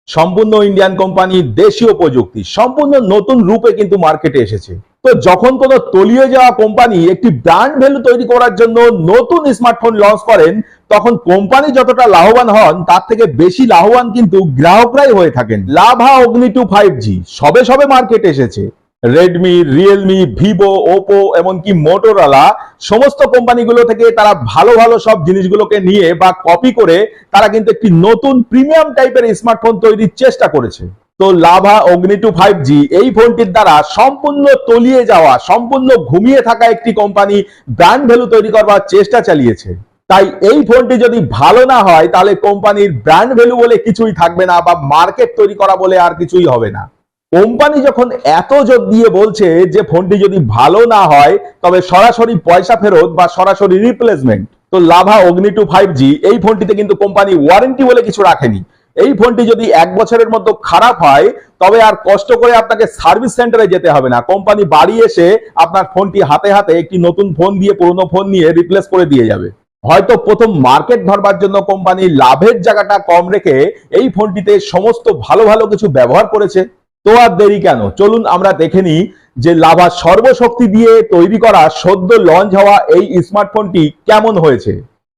সম্পূর্ণ Indian company, দেশীয় প্রযুক্তি সম্পূর্ণ নতুন রূপে কিন্তু মার্কেটে এসেছে। তো যখন কোনো তলিয়ে যাওয়া কোম্পানি একটি ব্র্যান্ড ভ্যালু তৈরি করার জন্য নতুন স্মার্টফোন লঞ্চ করেন, তখন কোম্পানি যতটা লাভবান হন তার থেকে বেশি লাভবান কিন্তু গ্রাহকরাই হয়ে থাকেন। লাভা অগ্নি 2 5G সবে সবে মার্কেটে এসেছে। রেডমি, রিয়েলমি, ভিভো, ওপো এমনকি মোটরোলা সমস্ত কোম্পানিগুলো থেকে তারা ভালো ভালো সব জিনিসগুলোকে নিয়ে বা কপি করে তারা কিন্তু একটি নতুন প্রিমিয়াম টাইপের স্মার্টফোন তৈরির চেষ্টা করেছে। তো লাভা অগ্নি 2 5G এই ফোনটির দ্বারা সম্পূর্ণ তলিয়ে যাওয়া, সম্পূর্ণ ঘুমিয়ে থাকা একটি কোম্পানি ব্র্যান্ড ভ্যালু তৈরি করবার চেষ্টা চালিয়েছে। তাই এই ফোনটি যদি ভালো না হয় তাহলে কোম্পানির ব্র্যান্ড ভ্যালু বলে কিছুই থাকবে না, বা মার্কেট তৈরি করা বলে আর কিছুই হবে না। কোম্পানি যখন এত জোর দিয়ে বলছে যে ফোনটি যদি ভালো না হয় তবে সরাসরি পয়সা ফেরত বা সরাসরি রিপ্লেসমেন্ট, তো লাভা অগ্নি 2 5G এই ফোনটিতে কিন্তু কোম্পানি ওয়ারেন্টি বলে কিছু রাখেনি। এই ফোনটি যদি 1 বছরের মধ্যে খারাপ হয় তবে আর কষ্ট করে আপনাকে সার্ভিস সেন্টারে যেতে হবে না, কোম্পানি বাড়ি এসে আপনার ফোনটি হাতে হাতে একটি নতুন ফোন দিয়ে পুরনো ফোন নিয়ে রিপ্লেস করে দিয়ে যাবে। হয়তো প্রথম মার্কেট ধরবার জন্য কোম্পানি লাভের জায়গাটা কম রেখে এই ফোনটিতে সমস্ত ভালো ভালো কিছু ব্যবহার করেছে। তো আর দেরি কেন, চলুন আমরা দেখে নিই যে লাভা সর্বশক্তি দিয়ে তৈরি করা সদ্য লঞ্চ হওয়া এই স্মার্টফোনটি কেমন হয়েছে,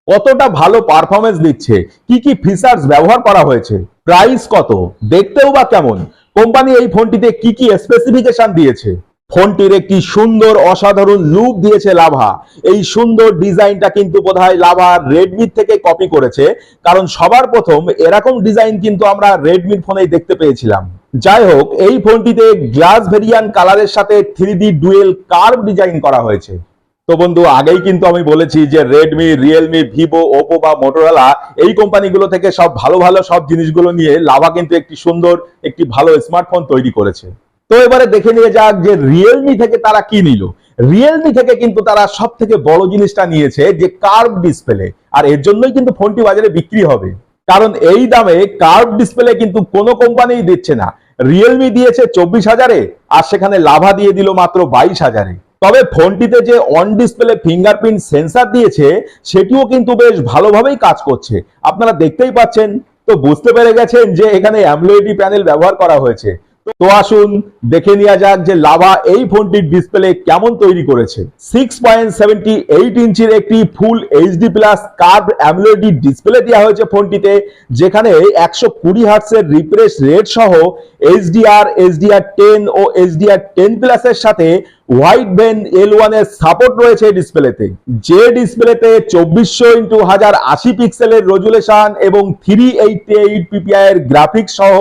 কতটা ভালো পারফরমেন্স দিচ্ছে, কি কি ফিচার্স ব্যবহার করা হয়েছে, প্রাইস কত, দেখতেও বা কেমন, কোম্পানি এই ফোনটিতে কি কি স্পেসিফিকেশন দিয়েছে। ফোনটির একটি সুন্দর অসাধারণ লুক দিয়েছে লাভা। এই সুন্দর ডিজাইনটা কিন্তু বোধহয় লাভা রেডমি থেকে কপি করেছে, কারণ সবার প্রথম এরকম ডিজাইন কিন্তু আমরা রেডমির ফোনেই দেখতে পেয়েছিলাম। যাই হোক, এই ফোনটিতে গ্লাস ভেরিয়ান্ট কালারের সাথে 3D ডুয়েল কার্ভ ডিজাইন করা হয়েছে। তো বন্ধু, আগেই কিন্তু আমি বলেছি যে রেডমি, রিয়েলমি, ভিভো, ওপো বা মোটরোলা এই কোম্পানিগুলো থেকে সব ভালো ভালো সব জিনিসগুলো নিয়ে লাভা কিন্তু একটি সুন্দর একটি ভালো স্মার্টফোন তৈরি করেছে। তো এবারে দেখে নিয়ে যাক যে রিয়েলমি থেকে তারা কি নিল। রিয়েলমি থেকে কিন্তু তারা সব থেকে বড় জিনিসটা নিয়েছে যে কার্ভ ডিসপ্লে, আর এর জন্যই কিন্তু ফোনটি বাজারে বিক্রি হবে, কারণ এই দামে কার্ভ ডিসপ্লে কিন্তু কোনো কোম্পানিই দিচ্ছে না। রিয়েলমি দিয়েছে 24,000-এ, আর সেখানে লাভা দিয়ে দিল মাত্র 22,000-এ। তবে ফোনটিতে যে অন ডিসপ্লে ফিঙ্গারপ্রিন্ট সেন্সর দিয়েছে সেটিও কিন্তু বেশ ভালোভাবেই কাজ করছে, আপনারা দেখতেই পাচ্ছেন। তো বুঝতে পেরে গেছেন যে এখানে অ্যামোলেড প্যানেল ব্যবহার করা হয়েছে। তো আসুন দেখে নেওয়া যাক যে লাভা এই ফোনটির ডিসপ্লে কেমন তৈরি করেছে। 6.78 ইঞ্চির একটি full HD plus curve AMOLED display দেওয়া হয়েছে ফোনটিতে, যেখানে 120 হার্টজের রিফ্রেশ রেট সহ HDR10 ও HDR10 প্লাসের সাথে হোয়াইট বেন L1 এর সাপোর্ট রয়েছে এই ডিসপ্লেতে। যে ডিসপ্লেতে 2400x1080 পিক্সেলের রেজুলেশন এবং 388 ppi এর গ্রাফিক্স সহ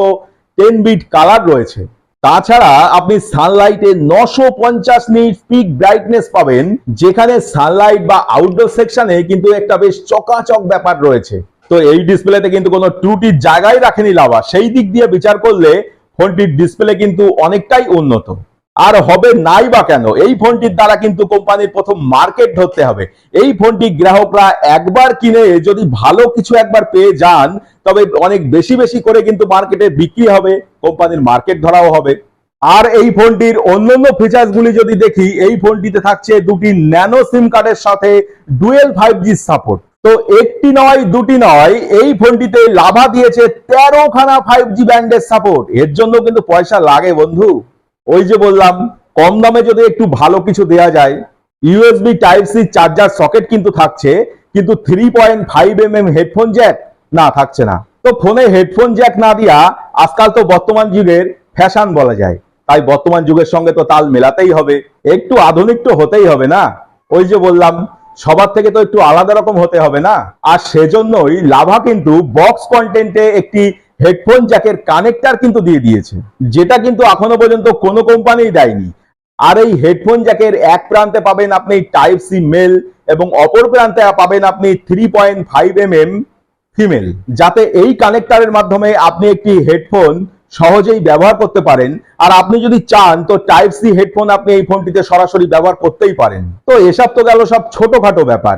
10 বিট কালার রয়েছে। তাছাড়া আপনি সানলাইটে 950 নিট পিক ব্রাইটনেস পাবেন, যেখানে সানলাইট বা আউটডোর সেকশনে কিন্তু একটা বেশ চকাচক ব্যাপার রয়েছে। তো এই ডিসপ্লেতে কিন্তু কোনো ত্রুটির জায়গায় রাখেনি লাভা, সেই দিক দিয়ে বিচার করলে ফোনটির ডিসপ্লে কিন্তু অনেকটাই উন্নত। আর হবে নাই বা কেন, এই ফোনটির দ্বারা কিন্তু কোম্পানির প্রথম মার্কেট ধরতে হবে। এই ফোনটি গ্রাহকরা একবার কিনে যদি ভালো কিছু একবার পেয়ে যান তবে অনেক বেশি বেশি করে কিন্তু মার্কেটে বিক্রি হবে, কোম্পানির মার্কেট ধরাও হবে। আর এই ফোনটির অন্যান্য ফিচার্স গুলি যদি দেখি, এই ফোনটিতে থাকছে দুটি ন্যানো সিম কার্ডের সাথে ডুয়েল 5G সাপোর্ট। তো একটি নয় দুটি নয়, এই ফোনটিতে লাভা দিয়েছে 13খানা 5G ব্যান্ডের সাপোর্ট। এর জন্য কিন্তু পয়সা লাগে বন্ধু। ওই যে বললাম, কম দামে যদি একটু ভালো কিছু দেয়া যায়। USB Type-C চার্জার সকেট কিন্তু থাকছে, কিন্তু 3.5mm হেডফোন জ্যাক না থাকছে না। তো ফোনে হেডফোন জ্যাক না দিয়া আজকাল তো বর্তমান যুগের ফ্যাশন বলা যায়, তাই বর্তমান যুগের সঙ্গে তো তাল মেলাতেই হবে, একটু আধুনিক তো হতেই হবে না। ওই যে বললাম, সবার থেকে তো একটু আলাদা রকম হতে হবে না। আর সেজন্যই লাভা কিন্তু বক্স কন্টেন্টে একটি হেডফোন জ্যাকের কানেক্টর কিন্তু দিয়ে দিয়েছে, যেটা কিন্তু এখনো পর্যন্ত কোনো কোম্পানি দেয়নি। আর এই হেডফোন জ্যাকের এক প্রান্তে পাবেন আপনি Type-C মেল এবং অপর প্রান্তে পাবেন আপনি 3.5mm ফিমেল, যাতে এই কানেক্টরের মাধ্যমে আপনি একটি হেডফোন সহজেই ব্যবহার করতে পারেন। আর আপনি যদি চান তো Type-C হেডফোন আপনি এই ফোনটিতে সরাসরি ব্যবহার করতেই পারেন। তো এসব তো গেল সব ছোটখাটো ব্যাপার।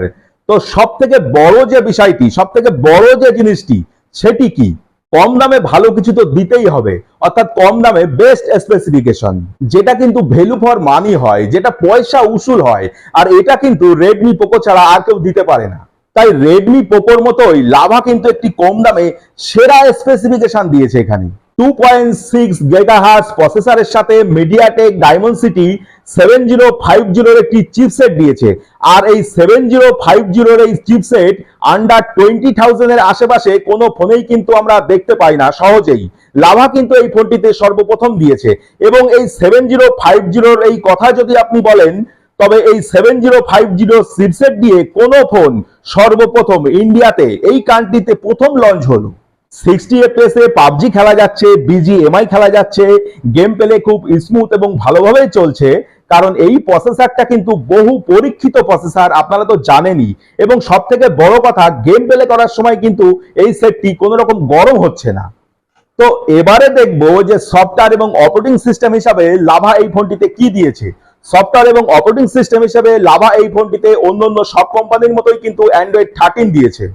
তো সব থেকে বড় যে বিষয়টি, সব থেকে বড় যে জিনিসটি, সেটি কি? কম দামে ভালো কিছু তো দিতেই হবে, অর্থাৎ কম দামে বেস্ট স্পেসিফিকেশন, যেটা কিন্তু ভ্যালু ফর মানি হয়, যেটা পয়সা উসুল হয়। আর এটা কিন্তু রেডমি, পোকো ছাড়া আর কেউ দিতে পারে না। তাই রেডমি পোকোর মতোই লাভা কিন্তু একটি কম দামে সেরা স্পেসিফিকেশন দিয়েছে এখানে। 2.6 গিগাহার্টজ প্রসেসরের সাথে মিডিয়াটেক ডায়মন্ডসিটি 7050 এর একটি চিপসেট দিয়েছে। আর এই 7050 এর এই চিপসেট আন্ডার 20,000 এর আশেপাশে কোনো ফোনেই কিন্তু আমরা দেখতে পাই না সহজেই। লাভা কিন্তু এই ফোনটিতে সর্বপ্রথম দিয়েছে এবং এই 7050 এর এই কথা যদি আপনি বলেন, তবে এই 7050 চিপসেট দিয়ে কোন ফোন সর্বপ্রথম ইন্ডিয়াতে এই কান্ট্রিতে প্রথম লঞ্চ হলো। 60 এফপিএস এ পাবজি খেলা যাচ্ছে, বিজিএমআই খেলা যাচ্ছে, গেম প্লে খুব স্মুথ এবং ভালোভাবেই চলছে, কারণ এই প্রসেসরটা কিন্তু বহু পরীক্ষিত প্রসেসর, আপনারা তো জানেনই। এবং সব থেকে বড় কথা, গেম প্লে করার সময় কিন্তু এই সেটটি কোনো রকম গরম হচ্ছে না। তো এবারে দেখবো যে সফটওয়্যার এবং অপারেটিং সিস্টেম হিসাবে লাভা এই ফোনটিতে কি দিয়েছে। সফটওয়্যার এবং অপারেটিং সিস্টেম হিসেবে লাভা এই ফোনটিতে অন্যান্য সব কোম্পানির মতোই কিন্তু অ্যান্ড্রয়েড 13 দিয়েছে।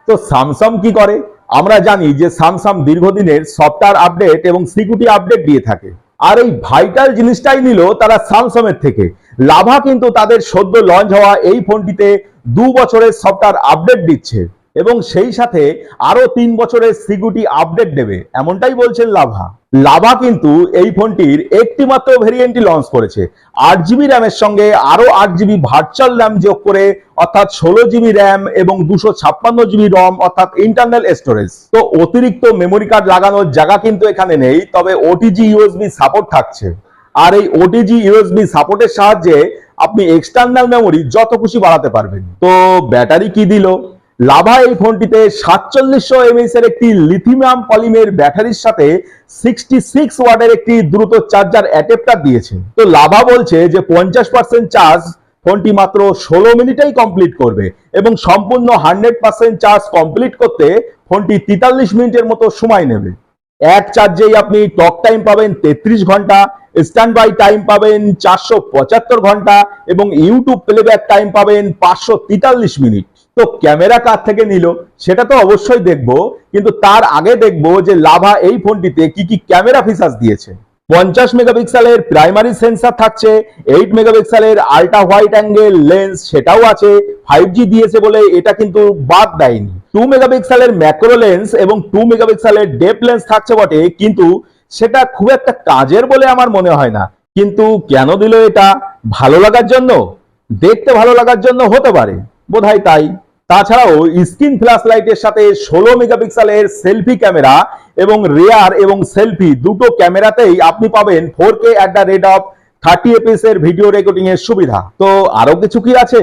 তো স্যামসাং কি করে? আমরা জানি যে স্যামসাং দীর্ঘদিনের সফটওয়্যার আপডেট এবং সিকিউরিটি আপডেট দিয়ে থাকে, আর এই ভাইটাল জিনিসটাই নিল তারা স্যামসাং এর থেকে। লাভা কিন্তু তাদের সদ্য লঞ্চ হওয়া এই ফোনটিতে 2 বছরের সফটওয়্যার আপডেট দিচ্ছে এবং সেই সাথে আরো 3 বছরের সিকিউরিটি আপডেট দেবে, এমনটাই বলছেন লাভা। লাভা কিন্তু এই ফোনটির একটি মাত্র ভেরিয়েন্টই লঞ্চ করেছে। 8GB র্যামের সঙ্গে আরো 8GB ভার্চুয়াল র্যাম যোগ করে, অর্থাৎ 16GB র্যাম এবং 256GB রম অর্থাৎ ইন্টারনাল স্টোরেজ। তো অতিরিক্ত মেমোরি কার্ড লাগানোর জায়গা কিন্তু এখানে নেই, তবে ওটিজি ইউএসবি সাপোর্ট থাকছে। আর এই ওটিজি ইউএসবি সাপোর্টের সাহায্যে আপনি এক্সটার্নাল মেমোরি যত খুশি বাড়াতে পারবেন। তো ব্যাটারি কি দিল? লাভা এই ফোনটিতে 4700 mAh এর একটি লিথিয়াম পলিমের ব্যাটারির সাথে 66 ওয়াটের একটি দ্রুত চার্জার অ্যাডাপ্টার দিয়েছে। তো লাভা বলছে যে 50% চার্জ ফোনটি মাত্র 16 মিনিটেই কমপ্লিট করবে এবং সম্পূর্ণ 100% চার্জ কমপ্লিট করতে ফোনটি 43 মিনিটের মতো সময় নেবে। এক চার্জেই আপনি টক টাইম পাবেন 33 ঘন্টা, স্ট্যান্ড বাই টাইম পাবেন 475 ঘন্টা এবং ইউটিউব প্লেব্যাক টাইম পাবেন 543 মিনিট। তো ক্যামেরা কার থেকে নিল সেটা তো অবশ্যই দেখবো, কিন্তু তার আগে দেখবো যে লাভা এই ফোনটিতে কি কি ক্যামেরা ফিচার্স দিয়েছে। 50 মেগাপিক্সেলের প্রাইমারি সেন্সর থাকছে, 8 মেগাপিক্সেলের আল্ট্রা হোয়াইট অ্যাঙ্গেল লেন্স সেটাও আছে। 5G দিয়েছে বলে এটা কিন্তু বাদ দেয়নি। 2 মেগাপিক্সেলের ম্যাক্রো লেন্স এবং 2 মেগাপিক্সেলের ডেপ লেন্স থাকছে বটে, কিন্তু সেটা খুব একটা কাজের বলে আমার মনে হয় না। কিন্তু কেন দিল এটা? ভালো লাগার জন্য? দেখতে ভালো লাগার জন্য হতে পারে, বোধহয় তাই। তাছাড়াও স্ক্রিন ফ্ল্যাশ লাইটের সাথে 16 মেগাপিক্সেলের সেলফি ক্যামেরা এবং রেয়ার এবং সেলফি দুটো ক্যামেরাতেই আপনি পাবেন 4K at the rate of 30 fps এর ভিডিও রেকর্ডিং এর সুবিধা। তো আরো কিছু কি আছে?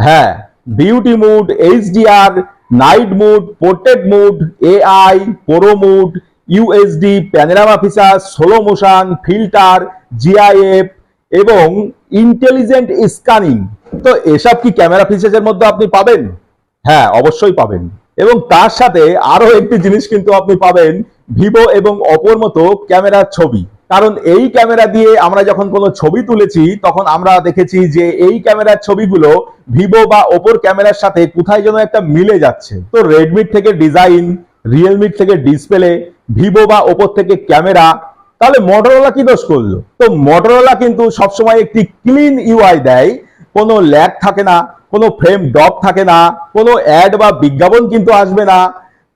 হ্যাঁ, beauty mode, HDR, night mode, portrait mode, AI, pro mode, USD, panorama feature, slow motion, filter, GIF এবং ইন্টেলিজেন্ট স্ক্যানিং। তো এসব কি ক্যামেরা ফিচারের মধ্যে আপনি পাবেন? হ্যাঁ, অবশ্যই পাবেন। এবং তার সাথে আরো একটি জিনিস কিন্তু আপনি পাবেন, ভিভো এবং অপোর মতো ক্যামেরার ছবি। কারণ এই ক্যামেরা দিয়ে আমরা যখন কোনো ছবি তুলেছি তখন আমরা দেখেছি যে এই ক্যামেরার ছবিগুলো ভিভো বা ওপোর ক্যামেরার সাথে কোথায় যেন একটা মিলে যাচ্ছে। তো রেডমির থেকে ডিজাইন, রিয়েলমির থেকে ডিসপ্লে, ভিভো বা ওপোর থেকে ক্যামেরা, তাহলে মোটরোলা কি দোষ করলো? তো মোটরোলা কিন্তু সবসময় একটি ক্লিন ইউআই দেয়, কোনো ল্যাগ থাকে না, কোনো ফ্রেম ড্রপ থাকে না, কোনো অ্যাড বা বিজ্ঞাপন কিন্তু আসবে না।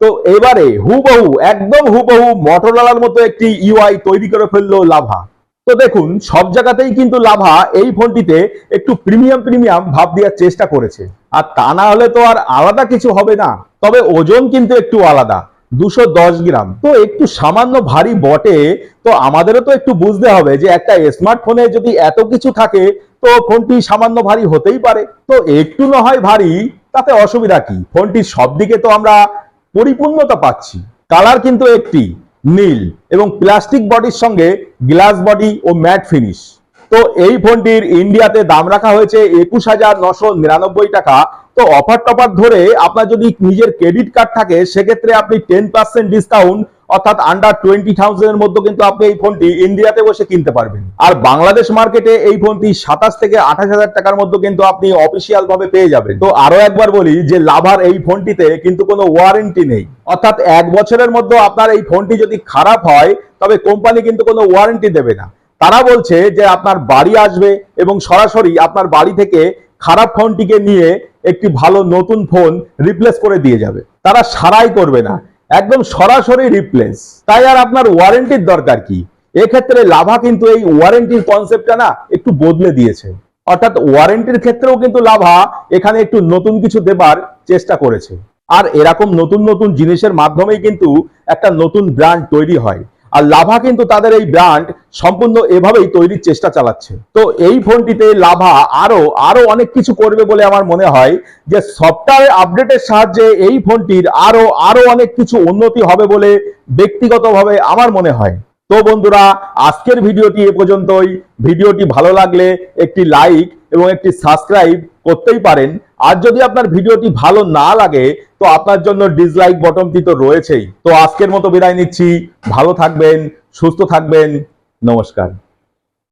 তো এবারে হুবহু, একদম হুবহু মোটরোলার মতো একটি ইউআই তৈরি করে ফেললো লাভা। তো দেখুন, সব জায়গাতেই কিন্তু লাভা এই ফোনটিতে একটু প্রিমিয়াম ভাব দেওয়ার চেষ্টা করেছে, আর তা না হলে তো আর আলাদা কিছু হবে না। তবে ওজন কিন্তু একটু আলাদা, 210 গ্রাম। তো একটু সামান্য ভারী বটে, তো আমাদেরও তো একটু বুঝতে হবে যে একটা স্মার্টফোনে যদি এত কিছু থাকে তো ফোনটি সামান্য ভারী হতেই পারে। তো একটু না হয় ভারী, তাতে অসুবিধা কি? ফোনটির সব দিকে তো আমরা পরিপূর্ণতা পাচ্ছি। কালার কিন্তু একটি নীল এবং প্লাস্টিক বডির সঙ্গে গ্লাস বডি ও ম্যাট ফিনিশ। তো এই ফোনটির ইন্ডিয়াতে দাম রাখা হয়েছে 21,999 টাকা। তো অফার টপার ধরে আপনার যদি নিজের ক্রেডিট কার্ড থাকে সেক্ষেত্রে আপনি 10% ডিসকাউন্ট অর্থাৎ আন্ডার 20,000 এর মধ্যে কিন্তু আপনি এই ফোনটি ইন্ডিয়াতে বসে কিনতে পারবেন। আর বাংলাদেশ মার্কেটে এই ফোনটি 27 থেকে 28,000 টাকার মধ্যে কিন্তু আপনি অফিসিয়াল ভাবে পেয়ে যাবেন। তো আরো একবার বলি যে লাভার এই ফোনটিতে কিন্তু কোনো ওয়ারেন্টি নেই, অর্থাৎ 1 বছরের মধ্যে আপনার এই ফোনটি যদি খারাপ হয় তবে কোম্পানি কিন্তু কোনো ওয়ারেন্টি দেবে না। তারা বলছে যে আপনার বাড়ি আসবে এবং সরাসরি আপনার বাড়ি থেকে খারাপ ফোনটিকে নিয়ে একটি ভালো নতুন ফোন রিপ্লেস করে দিয়ে যাবে। তারা সারাই করবে না, একদম সরাসরি রিপ্লেস। তাই আর আপনার ওয়ারেন্টির দরকার কি? এক্ষেত্রে লাভা কিন্তু এই ওয়ারেন্টির কনসেপ্টটা না একটু বদলে দিয়েছে। অর্থাৎ ওয়ারেন্টির ক্ষেত্রেও কিন্তু লাভা এখানে একটু নতুন কিছু দেবার চেষ্টা করেছে। আর এরকম নতুন নতুন জিনিসের মাধ্যমেই কিন্তু একটা নতুন ব্র্যান্ড তৈরি হয়। আর লাভা কিন্তু তাদের এই ব্র্যান্ড সম্পূর্ণ এভাবেই তৈরির চেষ্টা চালাচ্ছে। তো এই ফোনটিতে লাভা আরো অনেক কিছু করবে বলে আমার মনে হয়, যে সফটওয়্যার আপডেটের সাহায্যে এই ফোনটির আরো অনেক কিছু উন্নতি হবে বলে ব্যক্তিগতভাবে আমার মনে হয়। তো বন্ধুরা, আজকের ভিডিওটি এ পর্যন্তই। ভিডিওটি ভালো লাগলে একটি লাইক এবং একটি সাবস্ক্রাইব করতেই পারেন। আর যদি আপনার ভিডিওটি ভালো না লাগে তো আপনার জন্য ডিসলাইক বটনটি তো রয়েছেই। তো আজকের মতো বিদায় নিচ্ছি। ভালো থাকবেন, সুস্থ থাকবেন। নমস্কার।